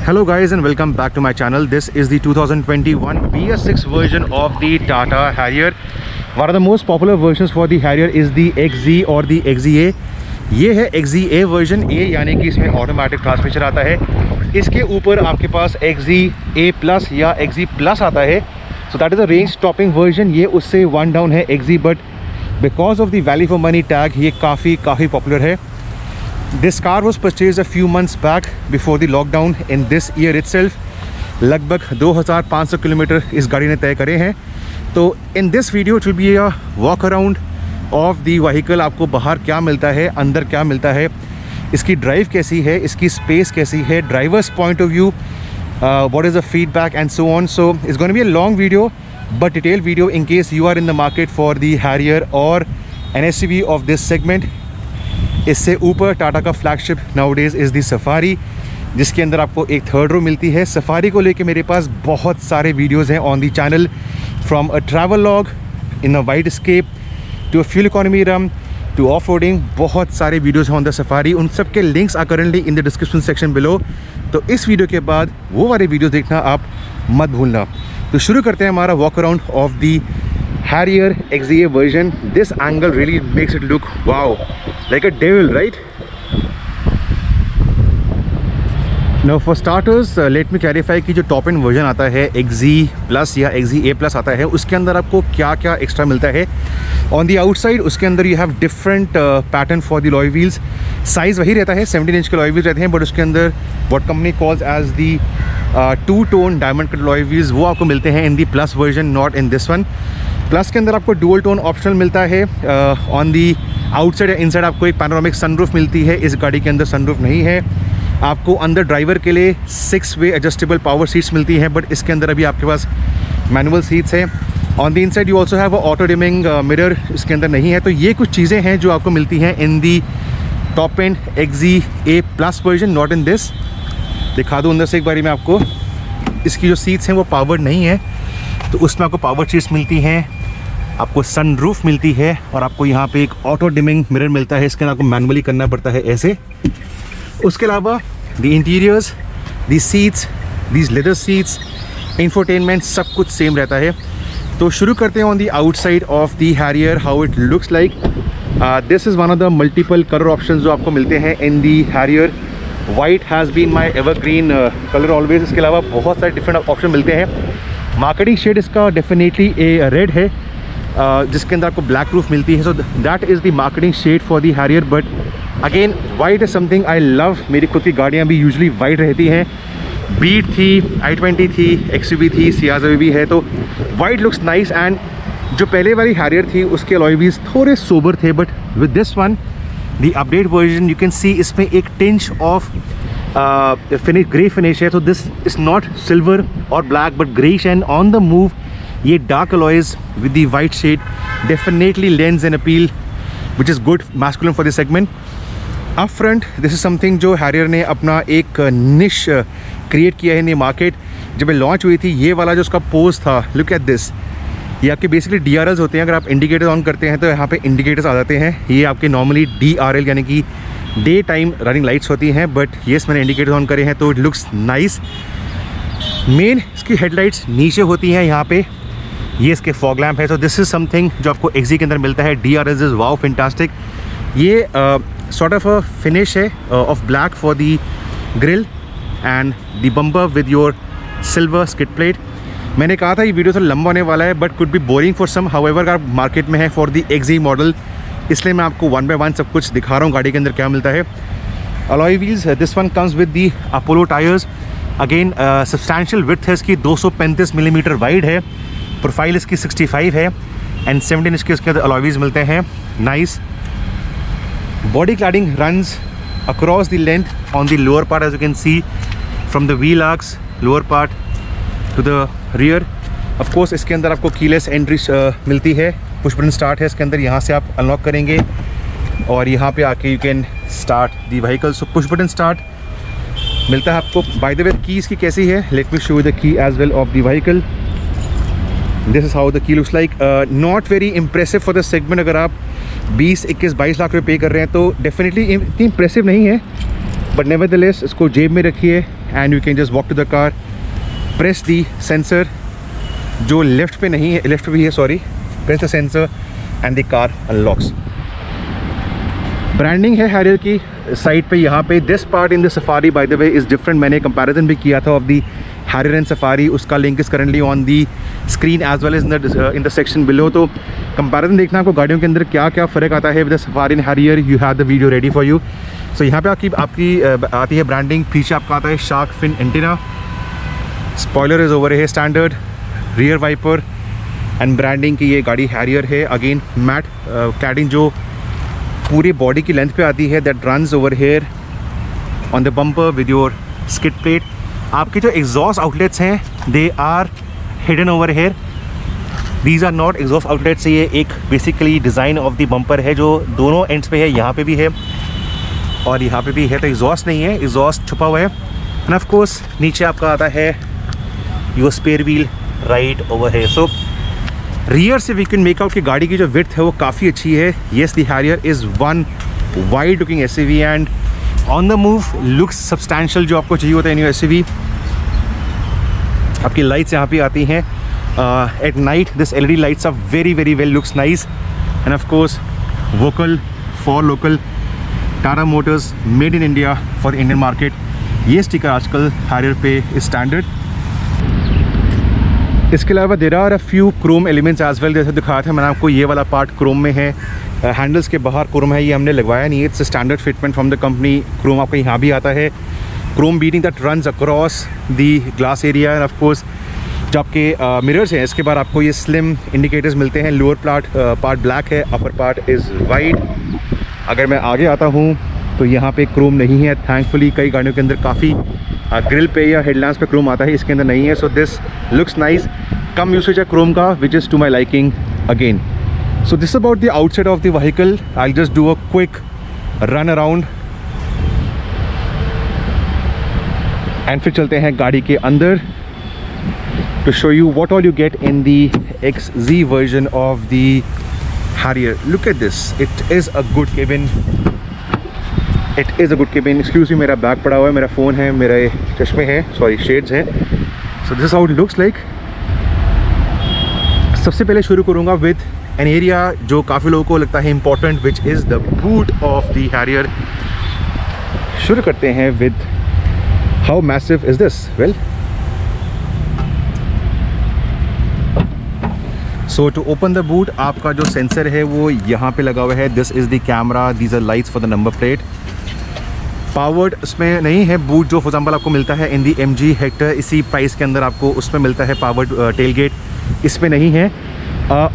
Hello guys and welcome back to my channel. This is the 2021 BS6 version of the Tata Harrier. One of the most popular versions for the Harrier is the XZ or the XZA. ये है XZA version A, यानी कि इसमें automatic transmission आता है। इसके ऊपर आपके पास XZA प्लस या XZ प्लस आता है। So that is a range topping version. ये उससे वन डाउन है XZ, but because of the value for money tag ये काफ़ी पॉपुलर है। This car was purchased a few months back before the lockdown in this year itself. लगभग 2500 kilometre इस गाड़ी ने तय करे हैं। तो in this video it will be a walk around of the vehicle. आपको बाहर क्या मिलता है, अंदर क्या मिलता है, इसकी ड्राइव कैसी है, इसकी स्पेस कैसी है, drivers point of view, what is the feedback and so on. So it's going to be a long video but detail video in case you are in the market for the Harrier or an SUV of this segment. इससे ऊपर टाटा का flagship nowadays is the Safari, जिसके अंदर आपको एक third row मिलती है। Safari को लेके मेरे पास बहुत सारे वीडियोस हैं on the channel, from a travelogue in a wide scape to a fuel economy run to off roading. बहुत सारे वीडियोस हैं ऑन द सफारी। उन सब के links are currently in the description section below. तो इस video के बाद वो वाले वीडियोस देखना आप मत भूलना। तो शुरू करते हैं हमारा walk around of the Harrier XZA version. This angle really makes it look wow, like a devil, right? Now for starters, let me clarify कि जो टॉप एंड वर्जन आता है XZ प्लस या XZA प्लस आता है, उसके अंदर आपको क्या क्या एक्स्ट्रा मिलता है। ऑन दी आउटसाइड उसके अंदर you have different pattern for the Loy wheels. Size वही रहता है, 17 इंच के लॉय व्हील्स रहते हैं, बट उसके अंदर what company calls as the two tone diamond cut alloy wheels वो आपको मिलते हैं in the plus version, not in this one. Plus के अंदर आपको डुअल टोन ऑप्शनल मिलता है। ऑन दी आउटसाइड या इनसाइड आपको एक पैनोरामिक सनरूफ मिलती है। इस गाड़ी के अंदर सनरूफ नहीं है। आपको अंदर ड्राइवर के लिए 6 वे एडजस्टेबल पावर सीट्स मिलती हैं, बट इसके अंदर अभी आपके पास मैनुअल सीट्स हैं। On the inside you also have auto dimming mirror, इसके अंदर नहीं है। तो ये कुछ चीज़ें हैं जो आपको मिलती हैं in the top end XZA plus version, not in this. दिखा दूँ अंदर से एक बारी में आपको। इसकी जो सीट्स हैं वो पावर्ड नहीं है, तो उसमें आपको पावर सीट्स मिलती हैं, आपको सनरूफ मिलती है, और आपको यहाँ पे एक ऑटो डिमिंग मिरर मिलता है। इसके अंदर आपको मैनुअली करना पड़ता है ऐसे। उसके अलावा the interiors, the seats, these leather seats, infotainment सब कुछ सेम रहता है। तो शुरू करते हैं on the outside of the Harrier, how it looks like. This is one of the multiple colour option जो आपको मिलते हैं in the Harrier. White has been my evergreen colour always. इसके अलावा बहुत सारे डिफरेंट ऑप्शन मिलते हैं। मार्केटिंग शेड इसका डेफिनेटली ए रेड है, जिसके अंदर आपको ब्लैक प्रूफ मिलती है। So that is the marketing shade for the Harrier. But again white is something I love. मेरी खुद की गाड़ियाँ भी यूजुअली वाइट रहती हैं। बीट थी, i20 थी, XUV थी, सियाज़ा भी है, तो वाइट लुक्स नाइस। एंड जो पहले वाली हैरियर थी उसके अलॉय व्हील्स थोड़े सोबर थे, but with this one the update version you can see इसमें एक tinge of finish, grey finish है। तो this is not silver or black but greyish, and on the move ये dark alloys with the white shade definitely lends an appeal which is good masculine for this segment. Up front this is something जो Harrier ने अपना एक निश create किया है इन the market. जब ये लॉन्च हुई थी, ये वाला जो उसका पोज था, लुक एट दिस, ये आपके बेसिकली DRLs होते हैं। अगर आप इंडिकेटर ऑन करते हैं तो यहाँ पे इंडिकेटर्स आ जाते हैं। ये आपके नॉर्मली DRL यानी कि डे टाइम रनिंग लाइट्स होती हैं, बट येस मैंने इंडिकेटर ऑन करे हैं तो इट लुक्स नाइस। मेन इसकी हेडलाइट्स नीचे होती हैं यहाँ पे, ये इसके फॉग लैम्प है। तो दिस इज़ समथिंग जो आपको XZ के अंदर मिलता है। DRLs is wow fantastic. ये सॉर्ट ऑफ अ फिनिश है of black for the grill and the bumper with your silver skid plate. मैंने कहा था ये वीडियो थोड़ा लंबा होने वाला है, but could be boring for some. However आप मार्केट में है फॉर दी XZ मॉडल, इसलिए मैं आपको 1 बाय 1 सब कुछ दिखा रहा हूँ गाड़ी के अंदर क्या मिलता है। Alloy wheels, this one comes with the Apollo tyres. Again substantial width है इसकी, 235 मिलीमीटर वाइड है। प्रोफाइल इसकी 65 है एंड 17 इंच के उसके अंदर अलॉय व्हील्स मिलते हैं। Nice body cladding runs across the length on the lower part, as you can see from the wheel arches lower part to the rear. Of course इसके अंदर आपको कीलेस एंट्री मिलती है। पुश बटन स्टार्ट है इसके अंदर, यहाँ से आप अनलॉक करेंगे और यहाँ पे आके you can start the vehicle. So push button start मिलता है आपको। बाय द वे की इसकी कैसी है, let me show the key as well of the vehicle. This is how the key looks like. Not very impressive for the segment. अगर आप 20, 21, 22 लाख रुपये पे कर रहे हैं तो डेफिनेटली इतनी इंप्रेसिव नहीं है। बट नेवरदलेस इसको जेब में रखिए and you can just walk to the car, press the sensor जो लेफ्ट पे नहीं है, लेफ्ट पे भी है sorry, press the sensor and the car unlocks. Branding है हैरियर की साइड पे यहाँ पे। This part in the Safari by the way is different, मैंने कंपैरिजन भी किया था of the Harrier and Safari, उसका link is currently on the screen as well as in the section below. तो कंपैरिजन देखना आपको गाड़ियों के अंदर क्या क्या फ़र्क आता है with the Safari and Harrier, you have the video ready for you. So यहाँ पे आपकी आती है ब्रांडिंग, पीछे आपका आता है shark fin antenna, spoiler is over है standard, rear wiper and branding की ये गाड़ी हैरियर है। अगेन मैट क्लैडिंग जो पूरी बॉडी की लेंथ पे आती है, that runs over here on the bumper with your skid plate. आपके जो एग्जॉस्ट आउटलेट्स हैं they are hidden over here, these are not exhaust outlets, ये एक basically design of the bumper है जो दोनों एंड्स पे है, यहाँ पे भी है और यहाँ पे भी है। तो एग्जॉस्ट नहीं है, एग्जॉस्ट छुपा हुआ है। एंड ऑफ कोर्स नीचे आपका आता है your spare wheel right over here. So rear से वी कैन मेक आउट कि गाड़ी की जो विड्थ है वो काफ़ी अच्छी है। Yes the Harrier is one wide looking SUV and on the move looks substantial, जो आपको चाहिए होता है न्यू एसयूवी। आपकी लाइट्स यहाँ पे आती हैं at night, this LED lights are very very well, looks nice and of course vocal for local, Tata Motors, made in India for Indian market. ये स्टिकर आजकल हैरियर पे स्टैंडर्ड। इसके अलावा there are a few chrome elements as well, जैसे दिखाया था मैंने आपको, ये वाला पार्ट क्रोम में है, हैंडल्स के बाहर क्रोम है, ये हमने लगवाया नहीं है, it's standard fitment from the company. Chrome आपको यहाँ भी आता है, Chrome beating that runs across the glass area and of course जो आपके मिरर्स हैं इसके बाद आपको ये स्लिम इंडिकेटर्स मिलते हैं। लोअर पार्ट ब्लैक है, अपर पार्ट इज़ वाइट। अगर मैं आगे आता हूँ तो यहाँ पे क्रोम नहीं है थैंकफुली, कई गाड़ियों के अंदर काफ़ी ग्रिल पे या हेडलैम्प्स पे क्रोम आता है, इसके अंदर नहीं है। सो दिस लुक्स नाइस, कम यूसेज है क्रोम का which is to my liking again. So this about the outside of the vehicle, I just do a quick run around एंड फिर चलते हैं गाड़ी के अंदर to show you what all you get in the XZ version of the Harrier. Look at this, it is a good cabin, it is a good cabin. Excuse me, मेरा bag पड़ा हुआ है, मेरा फ़ोन है, मेरे चश्मे हैं, sorry shades हैं। So this is how it looks like. सबसे पहले शुरू करूँगा विद एन एरिया जो काफ़ी लोगों को लगता है important, which is the boot of the Harrier. शुरू करते हैं with how massive is this. Well, so to open the boot आपका जो सेंसर है वो यहाँ पे लगा हुआ है, this is the camera, these are lights for the number plate. Powered इसमें नहीं है बूट, जो फॉर एग्जाम्पल आपको मिलता है इन दी MG हेक्टर, इसी प्राइस के अंदर आपको उसमें मिलता है पावर्ड टेल गेट, इसमें नहीं है।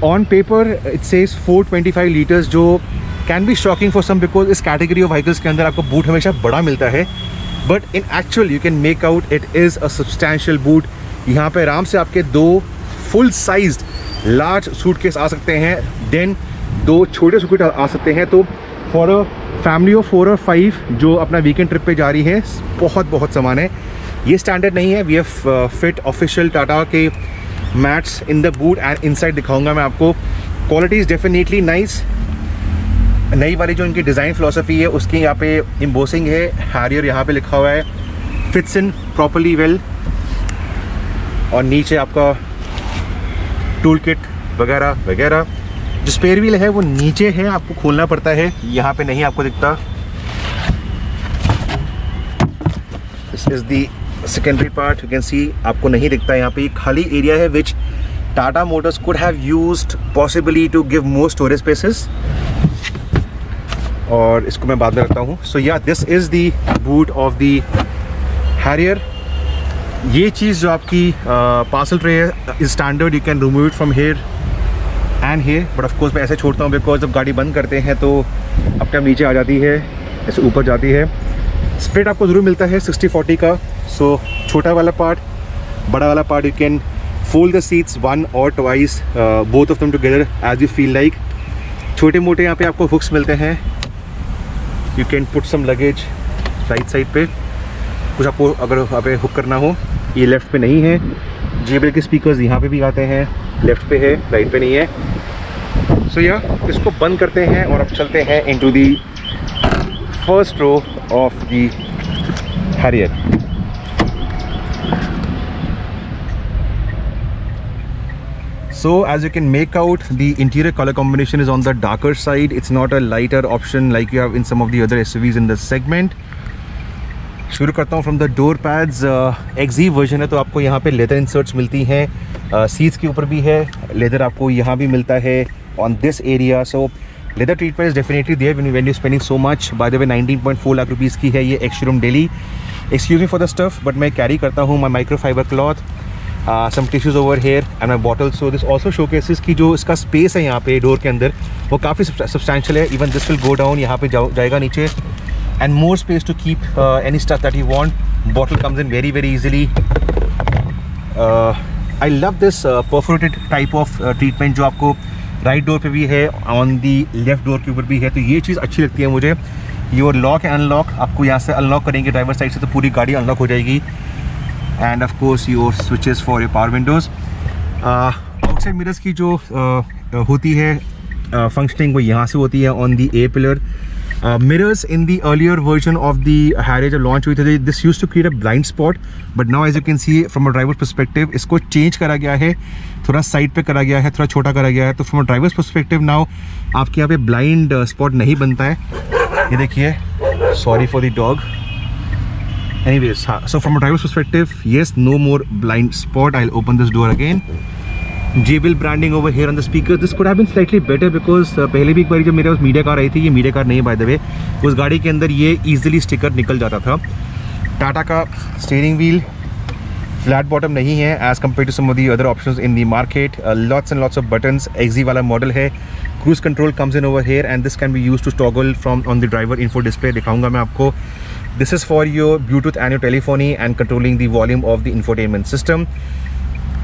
On paper it says 425 litres, जो can be shocking for some because इस कैटेगरी ऑफ व्हीकल्स के अंदर आपको बूट हमेशा बड़ा मिलता है, but in actual you can make out it is a substantial boot. यहाँ पे आराम से आपके 2 फुल साइज्ड लार्ज सूटकेस आ सकते हैं, देन 2 छोटे सूटकेस आ सकते हैं। तो फॉर अ फैमिली ऑफ 4 और 5 जो अपना वीकेंड ट्रिप पे जा रही है, बहुत सामान है। ये स्टैंडर्ड नहीं है, we have fit official Tata के mats in the boot and inside दिखाऊंगा मैं आपको। Quality is definitely nice. नई वाली जो इनकी डिज़ाइन फिलोसफी है उसकी यहाँ पे एम्बोसिंग है, हैरियर यहाँ पे लिखा हुआ है, फिट्स इन प्रॉपर्ली वेल। और नीचे आपका टूल किट वगैरह वगैरह। जो स्पेयर व्हील है वो नीचे है, आपको खोलना पड़ता है, यहाँ पे नहीं आपको दिखता। This is the secondary part, you can see आपको नहीं दिखता यहाँ पे, खाली एरिया है which Tata Motors could have used possibly to give more storage spaces, और इसको मैं बाद में रखता हूँ। So yeah this is the boot of the Harrier. ये चीज़ जो आपकी पार्सल ट्रे है is standard, you can remove it from here and here, but of course मैं ऐसे छोड़ता हूँ बिकॉज जब गाड़ी बंद करते हैं तो आपके नीचे आ जाती है, ऐसे ऊपर जाती है। स्प्लिट आपको ज़रूर मिलता है 60-40 का। सो छोटा वाला पार्ट, बड़ा वाला part, you can fold the seats 1 or 2 both of them together as you feel like. छोटे मोटे यहाँ पे आपको हुक्स मिलते हैं, you can put some luggage right side पे, कुछ आपको अगर यहाँ पे हुक करना हो। ये लेफ़्ट पे नहीं है। JBL के स्पीकर्स यहाँ पे भी आते हैं, लेफ़्ट पे है, राइट पे नहीं है। सो या इसको बंद करते हैं और अब चलते हैं into the first row of the Harrier. So as you can make out, the interior color combination is on the darker side. It's not a lighter option like you have in some of the other SUVs in this segment. शुरू करता हूँ from the door pads. XE version है तो आपको यहाँ पे leather inserts मिलती हैं. सीट्स के ऊपर भी है लेदर, आपको यहाँ भी मिलता है on this area. So leather treatment is definitely there when you spending so much. By the way 19.4 lakh rupees की है ये ex-showroom Delhi. Excuse me for the stuff, but मैं कैरी करता हूँ my microfiber cloth, some tissues over here and my bottle. So this also showcases की जो इसका space है यहाँ पे डोर के अंदर वो काफ़ी सब्सटैंशियल है. Even this will go down, यहाँ पे जाएगा नीचे. And more space to keep any stuff that you want. Bottle comes in very easily. I love this perforated type of treatment जो आपको राइट डोर पे भी है, ऑन दी लेफ्ट डोर के ऊपर भी है. तो ये चीज़ अच्छी लगती है मुझे. योर लॉक एंड अनलॉक, आपको यहाँ से अनलॉक करेंगे ड्राइवर साइड से तो पूरी गाड़ी अनलॉक हो जाएगी. And of course your switches for your power Windows. Outside mirrors की जो होती है फंक्शनिंग वो यहाँ से होती है on the A pillar. Mirrors in the earlier version of the Harrier जो launch हुई थी, this used to create a blind spot, but now as you can see from a driver's perspective इसको change करा गया है, थोड़ा side पे करा गया है, थोड़ा छोटा करा गया है. तो from a driver's perspective now आपके यहाँ पे blind spot नहीं बनता है. ये देखिए, sorry for the dog. Anyways, हाँ, so from a driver's perspective, yes, no more blind spot. I'll open this door again. JBL branding over here on the speaker. This could have been slightly better because पहले भी एक बार जब मेरे पास media car आई थी, ये media car नहीं है bye the वे, उस गाड़ी के अंदर ये इजीली स्टिकर निकल जाता था. टाटा का स्टीयरिंग व्हील फ्लैट बॉटम नहीं है as compare to some of the other options in the market. Lots and lots of buttons. XE वाला मॉडल है. Cruise control comes in over here and this can be use to toggle from on the driver info display. दिखाऊंगा मैं आपको. This is for your Bluetooth and your telephony and controlling the volume of the infotainment system.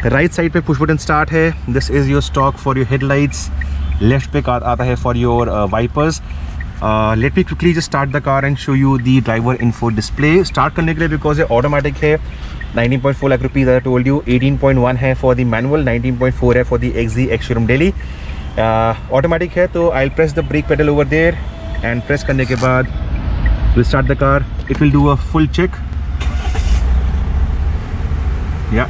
Right side पे push button start है. This is your stalk for your headlights. Left पे आता है for your wipers. Let me quickly just start the car and show you the driver info display. Start करने के लिए because ये automatic है. 19.4 lakh rupees I told you. 18.1 है for the manual, 19.4 है for the XE ex-showroom Delhi. Automatic है तो I will press the brake pedal over there and press करने के बाद will start the car. It will do a full check. Yeah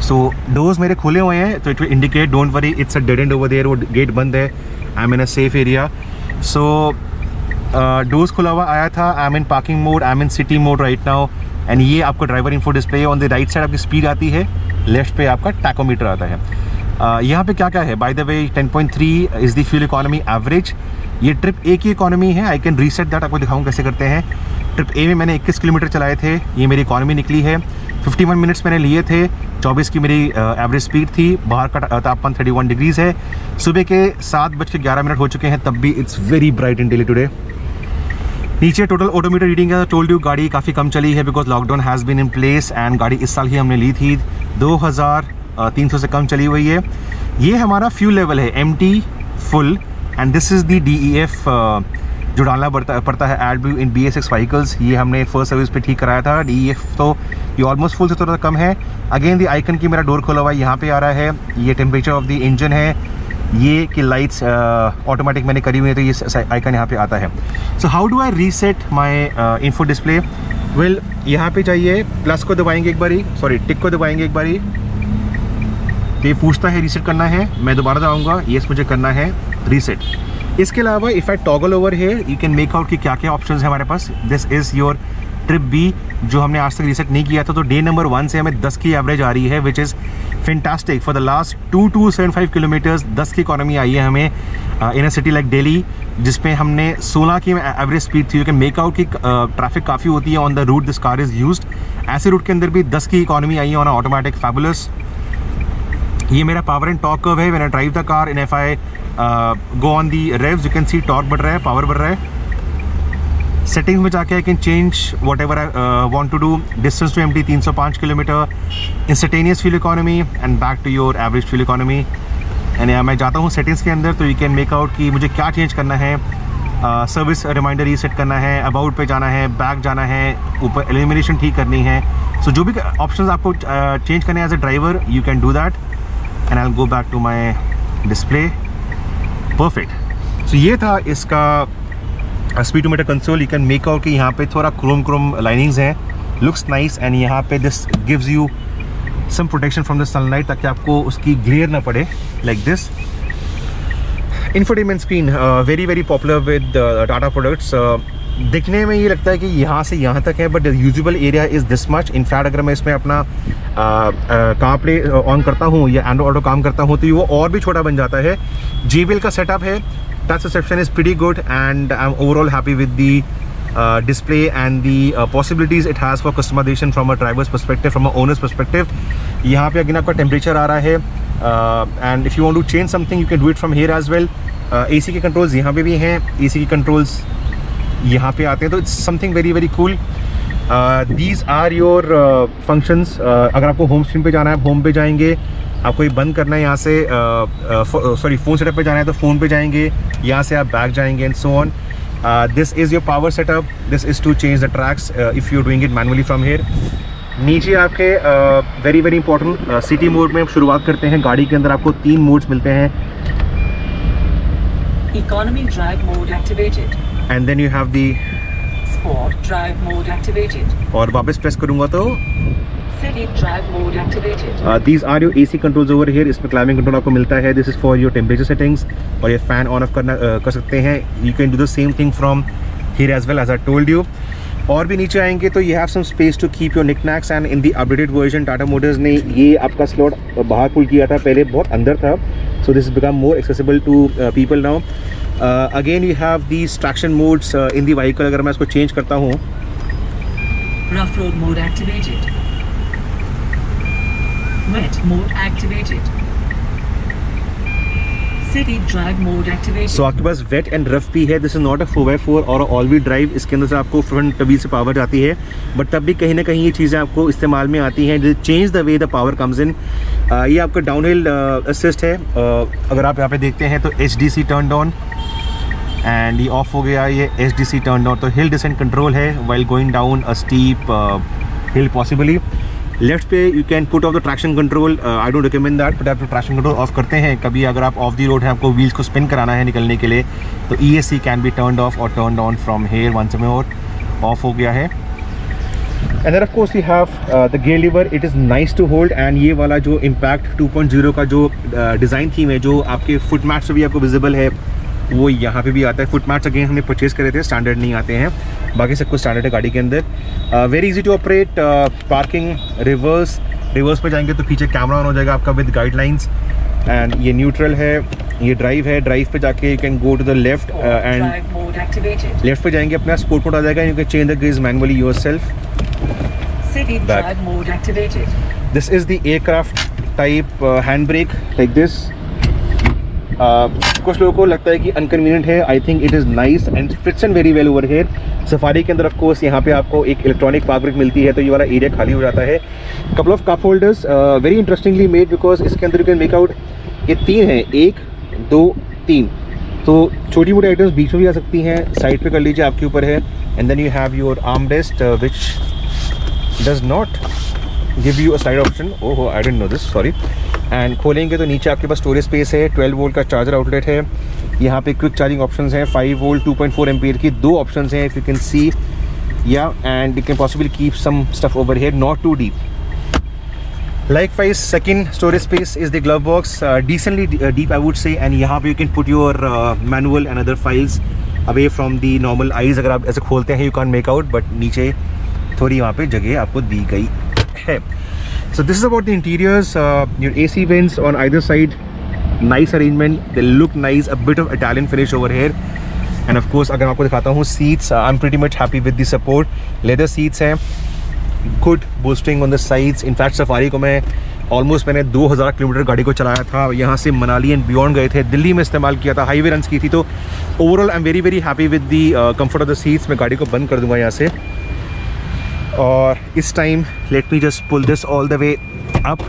so doors मेरे खुले हुए हैं तो it will indicate don't worry it's a dead end over there. वो gate बंद है. I am in a safe area. So doors खुला हुआ आया था. I am in parking mode, I am in city mode right now. And ये आपको driver info display. On the right side आपकी स्पीड आती है, लेफ्ट पे आपका टैकोमीटर आता है. यहाँ पे क्या क्या है bye the way. 10.3 is the fuel economy average. ये ट्रिप ए की इकोनॉमी है. आई कैन रीसेट दैट, आपको दिखाऊँ कैसे करते हैं. ट्रिप ए में मैंने 21 किलोमीटर चलाए थे, ये मेरी इकोनॉमी निकली है. 51 मिनट्स मैंने लिए थे, 24 की मेरी एवरेज स्पीड थी. बाहर का तापमान 31 डिग्रीज़ है. सुबह के 7:11 हो चुके हैं, तब भी it's very bright in daily today. नीचे टोटल ऑटोमीटर रीडिंग है. टोल्ड यू गाड़ी काफ़ी कम चली है because lockdown has been in place and गाड़ी इस साल ही हमने ली थी. 2300 से कम चली हुई है. ये हमारा फ्यूल लेवल है empty full and this is the DEF जो डालना पड़ता है AdBlue इन BS6 व्हीकल्स. ये हमने फर्स्ट सर्विस पे ठीक कराया था. DEF तो ये ऑलमोस्ट फुल से थोड़ा कम है. अगेन दी आइकन की मेरा डोर खोला हुआ है, यहाँ पे आ रहा है. ये टेम्परेचर ऑफ द इंजन है. ये कि लाइट्स ऑटोमेटिक मैंने करी हुई है तो ये आइकन यहाँ पे आता है. So how do I reset my info display. Well यहाँ पे चाहिए प्लस को दबाएंगे एक बारी, सॉरी टिक को दबाएंगे एक बारी. ये पूछता है रीसेट करना है, मैं दोबारा दबाऊँगा. येस मुझे करना है रीसेट. इसके अलावा if I toggle over here you can make out कि क्या क्या ऑप्शंस है हमारे पास. This is your trip B जो हमने आज तक रीसेट नहीं किया था. तो डे नंबर 1 से हमें 10 की एवरेज आ रही है which is fantastic. For the last 2275 kilometres 10 की इकोनॉमी आई है हमें in a city like Delhi, जिसमें हमने 16 की एवरेज स्पीड थी. यू कैन मेक आउट कि ट्रैफिक काफ़ी होती है on the route this car is used. ऐसे रूट के अंदर भी 10 की इकोनॉमी आई है ऑन ऑटोमेटिक. फैबुलस. ये मेरा पावर एंड टॉर्क कर्व है. When I drive the car in if I go on the रेव्स you can C torque बढ़ रहा है, पावर बढ़ रहा है. सेटिंग्स में जाके I can change whatever I want to do. Distance to empty 305 kilometre. Instantaneous fuel economy and back to your average fuel economy. And मैं जाता हूँ सेटिंग्स के अंदर तो यू कैन मेक आउट कि मुझे क्या चेंज करना है. सर्विस रिमाइंडर रीसेट करना है, अबाउट पे जाना है, बैक जाना है, ऊपर एलिमिनेशन ठीक करनी है. सो जो भी ऑप्शंस आपको चेंज करने as a driver you can do that. And I will go back to my display. Perfect. So ये था इसका speedometer console, you can make out कि यहाँ पे थोड़ा क्रोम लाइनिंग्स हैं, लुक्स नाइस, एंड यहाँ पे this gives you some protection from the sunlight ताकि आपको उसकी ग्लेयर ना पड़े, like this. Infotainment screen very very popular with Tata products. दिखने में ये लगता है कि यहाँ से यहाँ तक है, but usable area is this much. In fact अगर मैं इसमें अपना कार प्ले ऑन करता हूँ या एंड्रॉइड ऑटो काम करता हूँ तो वो और भी छोटा बन जाता है। JBL का सेटअप है, touch reception is pretty good, and I am overall happy with the display and the possibilities it has for customization from a driver's perspective, from a owner's perspective। यहाँ पे अगेन आपका temperature आ रहा है, and if you want to change something you can do it from here as well। AC के controls यहाँ पे भी हैं, AC के कंट्रोल्स यहाँ पे आते हैं, तो it's something very very cool. These are your functions. अगर आपको होम स्क्रीन पे जाना है, होम पे जाएंगे, आपको ये बंद करना है यहाँ से, सॉरी फ़ोन सेटअप पे जाना है तो फ़ोन पे जाएंगे, यहाँ से आप बैक जाएंगे and so on. This is your power setup, this is to change the tracks if you're doing it manually from here। नीचे आपके very very important city mode में शुरुआत करते हैं। गाड़ी के अंदर आपको 3 मोड्स मिलते हैं। Economy drive mode activated, and then you have the Sport drive mode activated, और वापस प्रेस करूँगा तो City drive mode activated, these are your AC controls over here. इसमें क्लाइमेट कंट्रोल आपको मिलता है, this is for your temperature settings, और ये फ़ैन ऑन ऑफ करना कर सकते हैं। You can do the same thing from here as well as I told you. और भी नीचे आएंगे तो you have some space to keep your knickknacks, and in the updated version Tata Motors ने ये आपका स्लॉट बाहर पुल किया था, पहले बहुत अंदर था, so this become more accessible to people now. Again you have these traction modes in the vehicle. अगर मैं इसको चेंज करता हूँ, rough road mode activated, wet mode activated, City drive mode activated। सो आपके पास वेट एंड रफ भी है। This is not a 4x4 और all wheel drive. इसके अंदर से आपको फ्रंट व्हील से पावर जाती है, बट तब भी कहीं ना कहीं ये चीज़ें आपको इस्तेमाल में आती हैं। Change the way the power comes in. ये आपका डाउन हिल असिस्ट है। अगर आप यहाँ पे देखते हैं तो HDC टर्न ऑन, एंड ये ऑफ हो गया, ये HDC टर्न ऑन। तो हिल डिसेंट कंट्रोल है while going down a steep hill possibly. Left पे you can put off the traction control, I don't recommend that, but आप traction control off करते हैं। कभी अगर आप ऑफ द रोड है, आपको व्हील्स को स्पिन कराना है निकलने के लिए, तो ESC can be turned off और turned on from here. Once में और ऑफ हो गया है। And then of course we have the gear lever, it is nice to hold. And ये वाला जो इम्पैक्ट 2.0 का जो डिज़ाइन थीम है, जो आपके फुट मैट्स से भी आपको विजिबल है, वो यहाँ पे भी आता है। फुट मैट्स अगेन हमने परचेज़ करे थे, स्टैंडर्ड नहीं आते हैं, बाकी सब कुछ स्टैंडर्ड है गाड़ी के अंदर। Very easy to operate. Parking, reverse पे जाएंगे तो पीछे कैमरा ऑन हो जाएगा आपका विद गाइडलाइंस। एंड ये न्यूट्रल है, ये ड्राइव है। ड्राइव पे जाके you can go to the left, and left पे जाएंगे अपना स्पोर्ट मोड आ जाएगा। You can change the gears manually yourself. City drive mode activated, this is the aircraft type hand brake, like this. कुछ लोगों को लगता है कि अनकन्वीनियंट है, I think it is nice and fits in very well over here. Safari के अंदर of course यहाँ पे आपको एक इलेक्ट्रॉनिक पार्क ब्रेक मिलती है, तो ये वाला एरिया खाली हो जाता है। Couple of cup holders, very interestingly made, because इसके अंदर यू कैन मेक आउट, ये 3 हैं, 1 2 3, तो छोटी मोटी आइटम्स बीच में भी आ सकती हैं। साइड पे कर लीजिए, आपके ऊपर है। And then you have your arm rest which does not give you a side option. ओहो, I didn't know this, sorry. And खोलेंगे तो नीचे आपके पास स्टोरेज स्पेस है, 12 वोल्ट का चार्जर आउटलेट है। यहाँ पे क्विक चार्जिंग ऑप्शंस हैं, 5 वोल्ट 2.4 एम्पियर की 2 ऑप्शंस हैं, if you can see, yeah and you can possibly keep some stuff over here, not too deep. Likewise, second storage space is the glove box, decently deep I would say, and यहाँ पे you can put your manual and other files away from the normal eyes। अगर आप ऐसे खोलते हैं you can't make out, but नीचे थोड़ी वहाँ पे जगह आपको दी गई है। So this is about the interiors, your AC vents on either side, nice arrangement, they look nice, a bit of Italian finish over here, and of course अगर मैं आपको दिखाता हूँ seats, I'm pretty much happy with the support, leather seats हैं, good boosting on the sides। in fact safari को मैं almost मैंने 2000 kilometre गाड़ी को चलाया था, यहाँ से मनाली एंड बियॉन्ड गए थे, दिल्ली में इस्तेमाल किया था, हाईवे रन्स की थी, तो overall I am very very happy with the comfort of the seats. मैं गाड़ी को बंद कर दूंगा यहाँ से, और इस time let me just pull this all the way up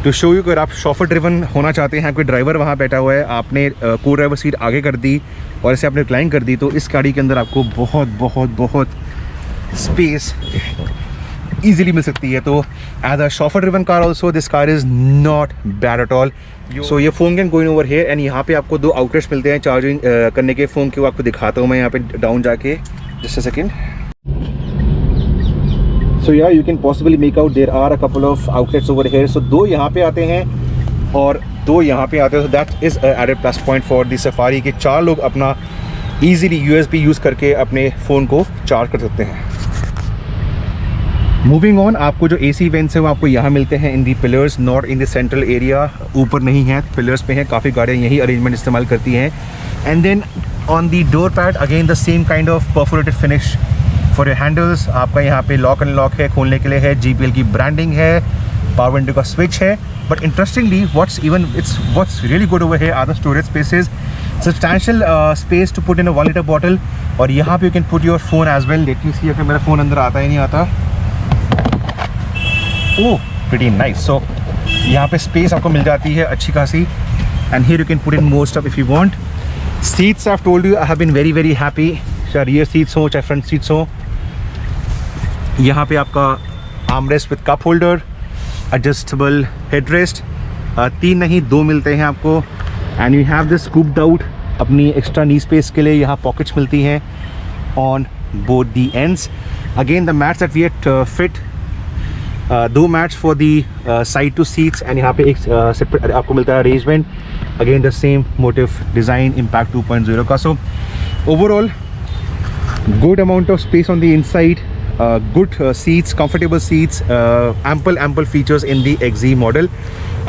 to show you. अगर आप शॉफर ड्रिवन होना चाहते हैं, कोई ड्राइवर वहाँ बैठा हुआ है, आपने को ड्राइवर सीट आगे कर दी और इसे आपने रिक्लाइन कर दी, तो इस गाड़ी के अंदर आपको बहुत बहुत बहुत स्पेस ईजिली मिल सकती है। तो as a chauffeur driven car also this car is not bad at all. So ये phone can going over here and यहाँ पे आपको 2 आउटलेट्स मिलते हैं चार्जिंग करने के फ़ोन के। वो आपको दिखाता हूँ मैं यहाँ पे डाउन जाके, just a second. So yeah you can possibly make out there are a couple of outlets over here. So 2 यहाँ पे आते हैं और 2 यहाँ पे आते हैं। So that is added plus point for the Safari कि 4 लोग अपना ईजिली USB यूज़ करके अपने फ़ोन को चार्ज कर सकते हैं। मूविंग ऑन, आपको जो AC वेंट्स है वो आपको यहाँ मिलते हैं in the pillars, not in the central area. ऊपर नहीं है, पिलर्स पे हैं। काफ़ी गाड़ियाँ यही अरेंजमेंट इस्तेमाल करती हैं। And then on the door pad again the same kind of perforated finish for your handles. आपका यहाँ पे लॉक एंड लॉक है, खोलने के लिए है, GPL की ब्रांडिंग है, पावर विंडो का स्विच है। But interestingly what's really good over here are the storage spaces, substantial space to put in a 1 liter bottle। और यहाँ पे you can put your phone as well। Let me see अगर मेरा phone अंदर आता है नहीं आता। ओह pretty nice। so यहाँ पे स्पेस आपको मिल जाती है अच्छी खासी। and here you can put in more stuff if you want। seats I've told you I have been very happy। चाहे rear seats हो चाहे front seats हो, यहाँ पे आपका armrest with cup holder, adjustable headrest, 3 नहीं 2 मिलते हैं आपको। and you have this scooped out अपनी एक्स्ट्रा नी स्पेस के लिए यहाँ पॉकेट्स मिलती हैं on both the ends। again the mats that we had fit, 2 mats for the side to seats and यहाँ पे एक separate आपको मिलता है arrangement. again the same motive design impact 2.0 का। so overall good amount of space on the inside, good seats, comfortable seats, ample features in the XZ model।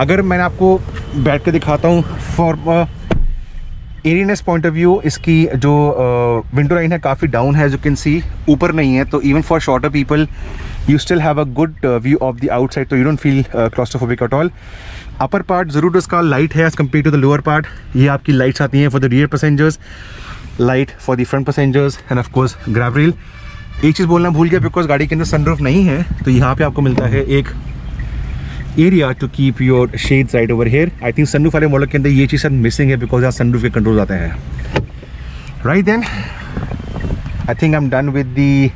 अगर मैंने आपको बैठ के दिखाता हूँ फॉर एयरीनेस पॉइंट ऑफ व्यू, इसकी जो विंडो लाइन है काफ़ी डाउन है, जो कैन सी ऊपर नहीं है। तो even for shorter people you still have a good view of the outside, तो you don't feel claustrophobic at all. Upper part ज़रूर उसका लाइट है as compare to the lower part. ये आपकी लाइट्स आती हैं for the rear passengers, light for the front passengers and of course grab rail. एक चीज़ बोलना भूल गया, बिकॉज गाड़ी के अंदर सनरूफ नहीं है, तो यहाँ पे आपको मिलता है एक area to keep your shades right over here. I think sunroof वाले मॉडल के अंदर ये चीज़ मिसिंग है, बिकॉज यहाँ सनरूफ के कंट्रोल आते हैं। Right then I think I am done with the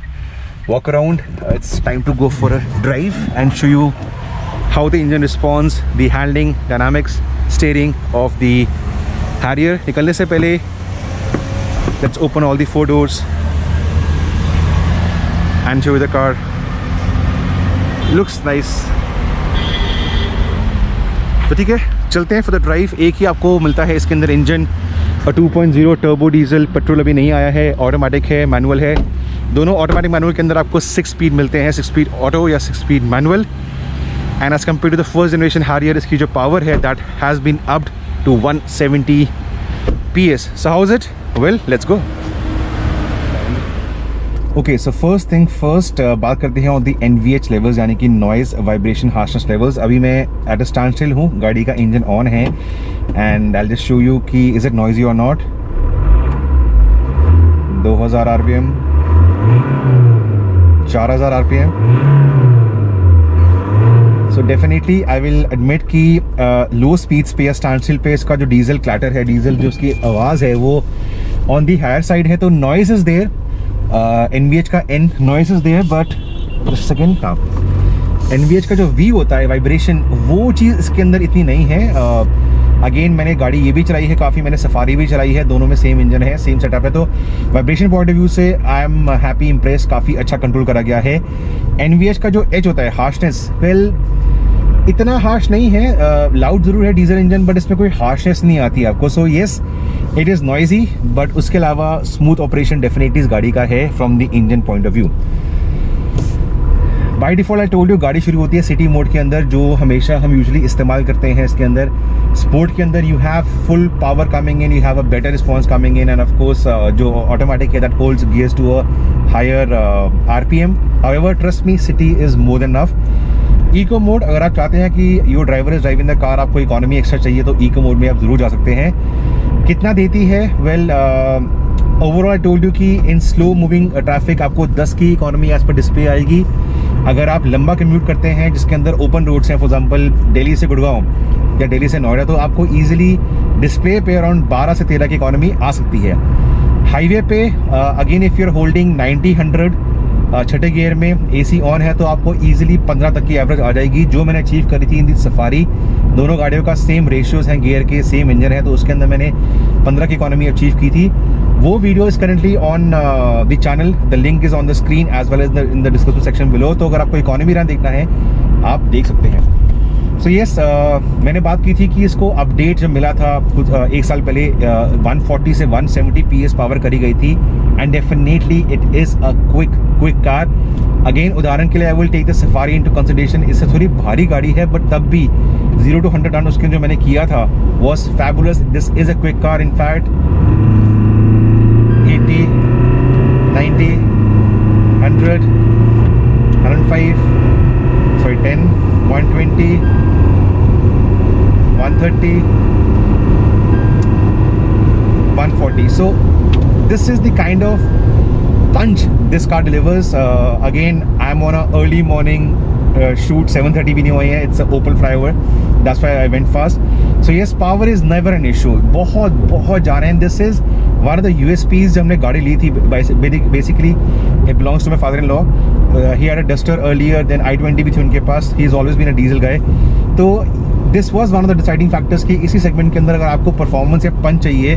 walk around. It's time to go for a drive and show you how the engine response, the handling, dynamics, steering of the Harrier. निकलने से पहले let's open all the 4 doors and show you the car। looks nice। तो ठीक है, चलते हैं for the drive. एक ही आपको मिलता है इसके अंदर इंजन, 2.0 टर्बो डीजल, पेट्रोल अभी नहीं आया है, ऑटोमेटिक है, मैनुअल है। दोनों ऑटोमेटिक मैनुअल के अंदर आपको 6 स्पीड मिलते हैं, 6 स्पीड ऑटो या 6 speed manual. And as compare to the first generation Harrier, इसकी जो पावर है that has been upped to 170 PS। So how is it? Well let's go. Okay, so first thing first, बात करते हैं on the NVH levels, यानी कि noise vibration harshness levels. अभी मैं एट अ स्टैंड स्टिल हूँ, गाड़ी का इंजन ऑन है and I just show you कि इज़ इट नॉइजी और not. 2000 RPM, 4000 RPM। So definitely I will admit कि लो स्पीड्स पे या स्टैंड स्टिल पे इसका जो डीजल क्लैटर है, डीजल जो उसकी आवाज़ है वो ऑन दी हायर साइड है। तो नॉइज़ इज़ देयर, NVH का N noise is there, but second NVH का जो V होता है वाइब्रेशन, वो चीज़ इसके अंदर इतनी नहीं है। अगेन मैंने गाड़ी ये भी चलाई है काफ़ी, मैंने सफारी भी चलाई है, दोनों में सेम इंजन है, सेम सेटअप है। तो वाइब्रेशन पॉइंट ऑफ व्यू से आई एम हैप्पी, इम्प्रेस, काफ़ी अच्छा कंट्रोल करा गया है। NVH का जो एज होता है, हार्शनेस, वेल इतना हार्श नहीं है, लाउड ज़रूर है डीजल इंजन, बट इसमें कोई हार्शनेस नहीं आती आपको। So yes it is noisy, but उसके अलावा स्मूथ ऑपरेशन डेफिनेटली इस गाड़ी का है from the engine point of view. By default I told you, गाड़ी शुरू होती है सिटी मोड के अंदर, जो हमेशा हम यूजुअली इस्तेमाल करते हैं इसके अंदर। स्पोर्ट के अंदर you have full power coming in, you have a better response coming in, and of course जो ऑटोमेटिक है that holds gears to a higher RPM। However trust me, city is more than enough. Eco mode, अगर आप चाहते हैं कि your driver is driving the car, आपको economy extra चाहिए, तो इको मोड में आप ज़रूर जा सकते हैं। कितना देती है? Well overall I told you कि इन स्लो मूविंग ट्रैफिक आपको 10 की इकोनॉमी एज पर डिस्प्ले आएगी। अगर आप लंबा कम्यूट करते हैं जिसके अंदर ओपन रोड्स हैं, फॉर एग्जांपल दिल्ली से गुड़गांव या दिल्ली से नोएडा, तो आपको ईजिली डिस्प्ले पे अराउंड 12 से 13 की इकोनॉमी आ सकती है। हाईवे पे again if you are holding 90, 100 छठे गियर में एसी ऑन है तो आपको इजीली 15 तक की एवरेज आ जाएगी, जो मैंने अचीव करी थी इन दी सफारी। दोनों गाड़ियों का सेम रेशियोज़ हैं गियर के, सेम इंजन है, तो उसके अंदर मैंने 15 की इकोनॉमी अचीव की थी। वो video is currently on the channel, the link is on the screen as well as in the description section below. तो अगर आपको इकोनॉमी रन देखना है आप देख सकते हैं। सो यस, मैंने बात की थी कि इसको अपडेट जब मिला था कुछ एक साल पहले 140 से 170 PS पावर करी गई थी, and definitely it is a quick car. Again उदाहरण के लिए I will take the Safari into consideration. इससे थोड़ी भारी गाड़ी है बट तब भी 0 to 100 रन उसके जो मैंने किया था was fabulous. This is a quick car. In fact 80, 90, 100, 105, sorry 10, 120, 130, 140. So this is the kind of punch this car delivers. Again, I'm on a early morning shoot, 7:30 भी नहीं हुई है, it's a open flyover, that's why I went fast. So yes, power is never an issue. बहुत जा रहे हैं। This is one of the USPs जब हमने गाड़ी ली थी। Basically it belongs to my father-in-law. He had a Duster earlier, then I-20 भी थी उनके पास। He's always been a diesel guy. तो this was one of the deciding factors कि इसी सेगमेंट के अंदर अगर आपको परफॉर्मेंस या पंच चाहिए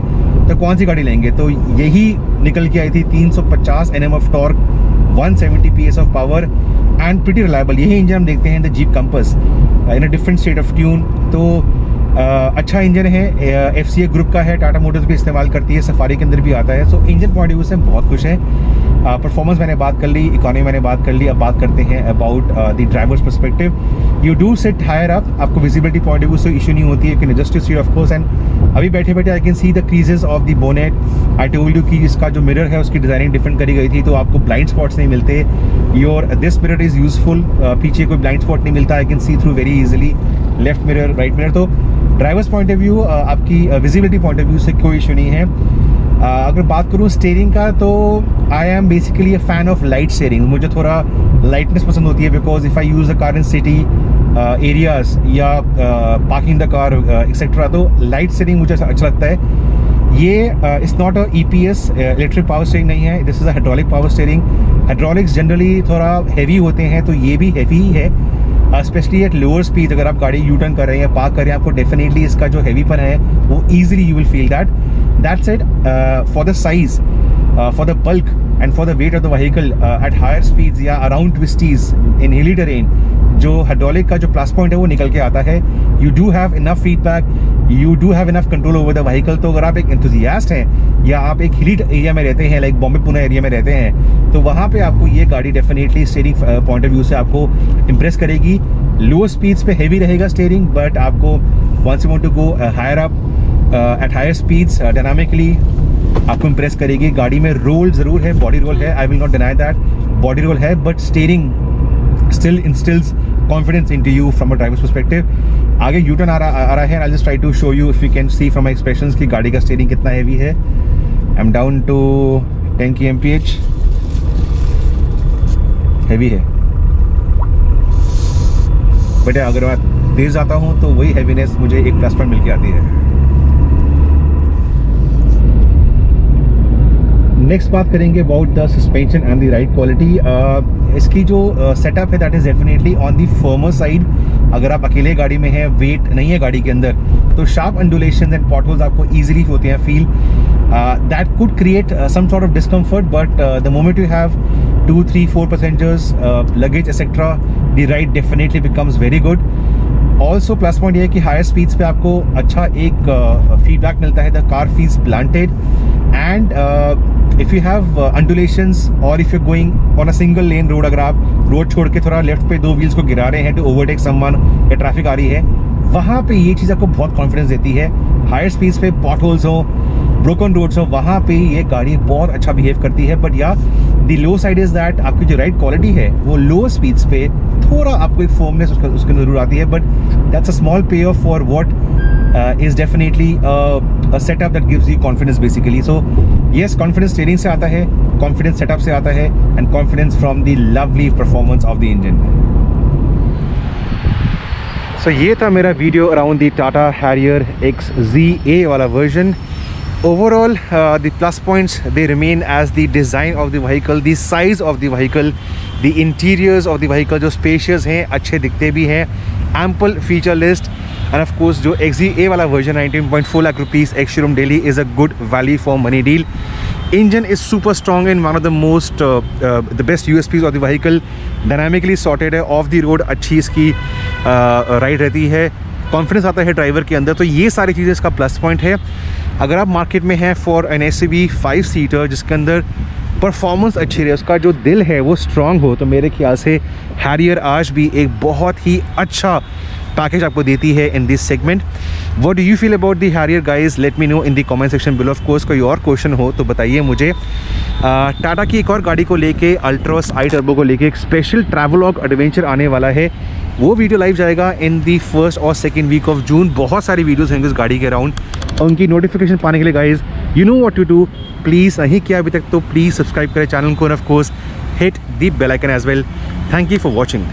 तो कौन सी गाड़ी लेंगे। तो यही निकल के आई थी 350 Nm of torque, 170 PS of power and pretty reliable. यही इंजन हम देखते हैं the jeep compass in a different state of tune. तो अच्छा इंजन है, FCA ग्रुप का है, टाटा मोटर्स भी इस्तेमाल करती है, सफारी के अंदर भी आता है। सो इंजन पॉइंट ऑफ व्यू से बहुत खुश है। परफॉर्मेंस मैंने बात कर ली, इकोनॉमी मैंने बात कर ली। अब बात करते हैं about the driver's perspective. You do sit higher up, आपको विजिबिलिटी पॉइंट ऑफ व्यू से इशू नहीं होती है, can adjust your seat of course. And अभी बैठे बैठे I can see the creases of the bonnet. I told you कि इसका जो मिरर है उसकी डिजाइनिंग डिफरेंट करी गई थी, तो आपको ब्लाइंड स्पॉट्स नहीं मिलते। Your this mirror is useful, पीछे कोई ब्लाइंड स्पॉट नहीं मिलता, आई can C through very easily left mirror, right mirror. तो ड्राइवर्स पॉइंट ऑफ व्यू, आपकी विजिबिलिटी पॉइंट ऑफ व्यू से कोई इशू नहीं है। अगर बात करूँ स्टीयरिंग का, तो I am basically a fan of light steering. मुझे थोड़ा लाइटनेस पसंद होती है, because if I use the car in city areas या पार्किंग द कार एक्सेट्रा, तो लाइट स्टीयरिंग मुझे अच्छा लगता है। ये it's not a EPS electric power steering नहीं है, this is a hydraulic power steering. Hydraulics generally थोड़ा हैवी होते हैं, तो ये भी हैवी ही है, स्पेशली एट लोअर स्पीड। अगर आप गाड़ी यू टर्न कर रहे हैं या पार्क कर रहे हैं, आपको डेफिनेटली इसका जो हैवीपन है वो easily you will feel that. That's it for the size, for the bulk and for the weight of the vehicle at higher speeds या around twisties in hilly terrain, जो हाइड्रोलिक का जो प्लस पॉइंट है वो निकल के आता है। You do have enough feedback, you do have enough control over the vehicle. तो अगर आप एक एंथुसियास्ट हैं या आप एक हिली एरिया में रहते हैं, लाइक बॉम्बे पुणे एरिया में रहते हैं, तो वहाँ पे आपको ये गाड़ी definitely steering point of view से आपको इम्प्रेस करेगी। लो स्पीड्स पे हैवी रहेगा स्टीयरिंग, बट आपको once you want to go higher up at higher speeds dynamically आपको इम्प्रेस करेगी। गाड़ी में रोल ज़रूर है, बॉडी रोल है, I will not deny that, body roll है, but steering still instills confidence into you from a driver's perspective. आगे U-turn आ रहा है, I'll just try to show you if you can see from my expressions कि गाड़ी का steering कितना heavy है। I'm down to 10 kmph, heavy है, but अगर मैं तेज जाता हूँ तो वही हैवीनेस मुझे एक प्लस पॉइंट मिल के आती है। नेक्स्ट बात करेंगे about the suspension and the ride quality. इसकी जो सेटअप है that is definitely on the firmer side. अगर आप अकेले गाड़ी में हैं, वेट नहीं है गाड़ी के अंदर, तो शार्प अंडुलेशंस एंड पॉटहोल्स आपको ईजिली होते हैं feel. That could create some sort of discomfort, but the moment you have 2, 3, 4 passengers, luggage etcetera, the ride definitely becomes very good. Also plus point ये है कि हायर स्पीड्स पे आपको अच्छा एक फीडबैक मिलता है, the car feels planted and if you have undulations और if you going on a single lane road, अगर आप रोड छोड़ के थोड़ा लेफ्ट पे 2 व्हील्स को गिरा रहे हैं टू ओवरटेक समवन या ट्रैफिक आ रही है, वहाँ पे ये चीज़ आपको बहुत कॉन्फिडेंस देती है। हायर स्पीड्स पे पॉट होल्स हो, ब्रोकन रोड्स हो, वहाँ पे ये गाड़ी बहुत अच्छा बिहेव करती है। बट या the low side is that आपकी जो राइड क्वालिटी है वो लो स्पीड्स पे थोड़ा आपको एक फर्मनेस उसके जरूर आती है, बट दैट्स अ स्मॉल पे of for what is definitely a setup that gives you confidence basically. So yes, confidence steering से आता है, confidence setup से आता है, and confidence from the lovely performance of the engine. So ये था मेरा video around the Tata Harrier XZA वाला version. Overall, the plus points, they remain as the design of the vehicle, the size of the vehicle, the interiors of the vehicle जो spacious हैं, अच्छे दिखते भी हैं, ample feature list, and of course जो XZA वाला version 19.4 lakh rupees ex-showroom Delhi is a good value for money deal. Engine is super strong and one of the most the best USPs of the vehicle. Dynamically sorted है, off the road अच्छी इसकी ride रहती है, confidence आता है driver के अंदर, तो ये सारी चीज़ें इसका प्लस पॉइंट है. अगर आप मार्केट में हैं फॉर एन SUV 5 सीटर जिसके अंदर परफॉर्मेंस अच्छी रहे, उसका जो दिल है वो स्ट्रांग हो, तो मेरे ख्याल से हैरियर आज भी एक बहुत ही अच्छा पैकेज आपको देती है in this segment. What do you feel about the Harrier guys, let me know in the comment section below. Of course कोई और क्वेश्चन हो तो बताइए मुझे. टाटा की एक और गाड़ी को लेके, अल्ट्रोस आई टर्बो को लेके एक स्पेशल ट्रैवलॉग एडवेंचर आने वाला है. वो वीडियो लाइव जाएगा इन दी 1st और 2nd वीक ऑफ जून. बहुत सारी वीडियोस होंगे इस गाड़ी के अराउंड. उनकी नोटिफिकेशन पाने के लिए guys you know what to do. Please नहीं किया अभी तक तो प्लीज़ सब्सक्राइब करें चैनल को, और of course hit the bell icon as well. Thank you for watching.